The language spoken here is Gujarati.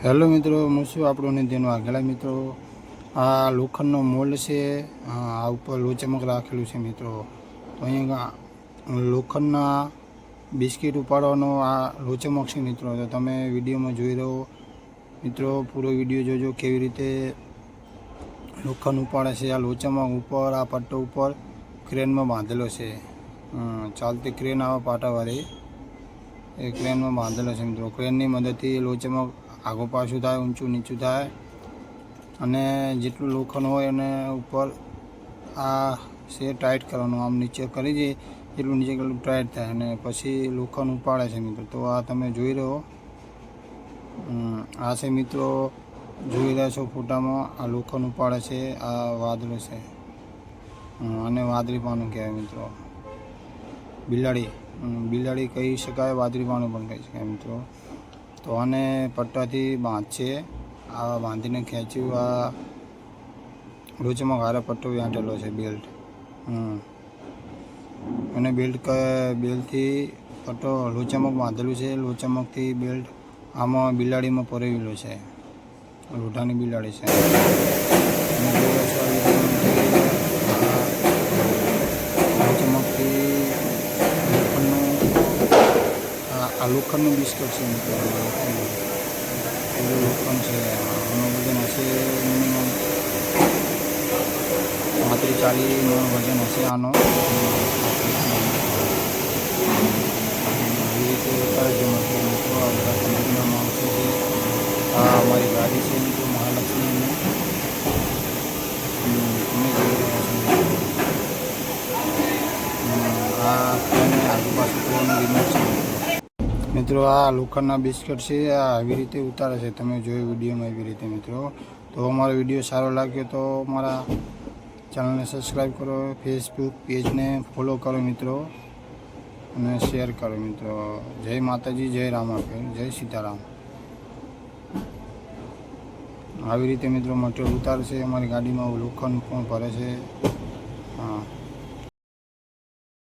હેલો મિત્રો, હું છું આપણો નિધ્યનો આગલા મિત્રો. આ લોખંડનો મોલ્ડ છે, આ ઉપર લોચમક રાખેલું છે મિત્રો. તો અહીંયા લોખંડના બિસ્કિટ ઉપાડવાનો આ લોચમક છે મિત્રો. તો તમે વિડીયોમાં જોઈ રહ્યો મિત્રો, પૂરો વિડીયો જોજો કેવી રીતે લોખંડ ઉપાડે છે. આ લોચમક ઉપર આ પટ્ટો ઉપર ક્રેનમાં બાંધેલો છે. ચાલતી ક્રેન આવે પાટાવાળી, એ ક્રેનમાં બાંધેલો છે મિત્રો. ક્રેનની મદદથી લોચમક આગું પાછું થાય, ઊંચું નીચું થાય, અને જેટલું લોખંડ હોય એને ઉપર આ છે ટાઈટ કરવાનું. આમ નીચે કરી દઈએ એટલું નીચે એટલું ટાઈટ થાય અને પછી લોખંડ ઉપાડે છે મિત્રો. તો આ તમે જોઈ રહ્યો, આ છે મિત્રો, જોઈ રહ્યા છો ફોટામાં. આ લોખંડ ઉપાડે છે. આ વાદળો છે અને વાદળી પાનું કહેવાય મિત્રો. બિલાડી કહી શકાય, વાદળી પાનું પણ કહી શકાય મિત્રો. તો આને પટ્ટાથી બાંધશે, આ બાંધીને ખેંચ્યું. આ લોચમાં હારે પટ્ટો વાંટેલો છે, બેલ્ટ. અને બેલ્ટથી પટ્ટો લોચામક બાંધેલું છે. લોચામકથી બેલ્ટ આમાં બિલાડીમાં પરેવેલો છે. લોઢાની બિલાડી છે. લોચમકથી આ લોખંડનું બિસ્કટ છે મિત્રો. લોખંડ છે, આનું વજન હશે મિનિમમ 35-40 વજન હશે આનો. એવી રીતે ઉતારજો મિત્રો. આ બધા કંપનીના માણસો છે. આ અમારી ગાડી છે મિત્રો, મહાલક્ષ્મીની. તમે જોઈ રહ્યા છો આ ટ્રેનની આજુબાજુ ટ્રેનનું રિમોટ છે મિત્રો. આ લોખંડના બિસ્કટ છે, આ આવી રીતે ઉતારે છે. તમે જોયું વિડીયોમાં એવી રીતે મિત્રો. તો અમારો વિડીયો સારો લાગ્યો તો અમારા ચેનલને સબસ્ક્રાઈબ કરો, ફેસબુક પેજને ફોલો કરો મિત્રો, અને શેર કરો મિત્રો. જય માતાજી, જય રામાપીર, જય સીતારામ. આવી રીતે મિત્રો મટીરિયલ ઉતારે છે. અમારી ગાડીમાં લોખંડ પણ ભરે છે.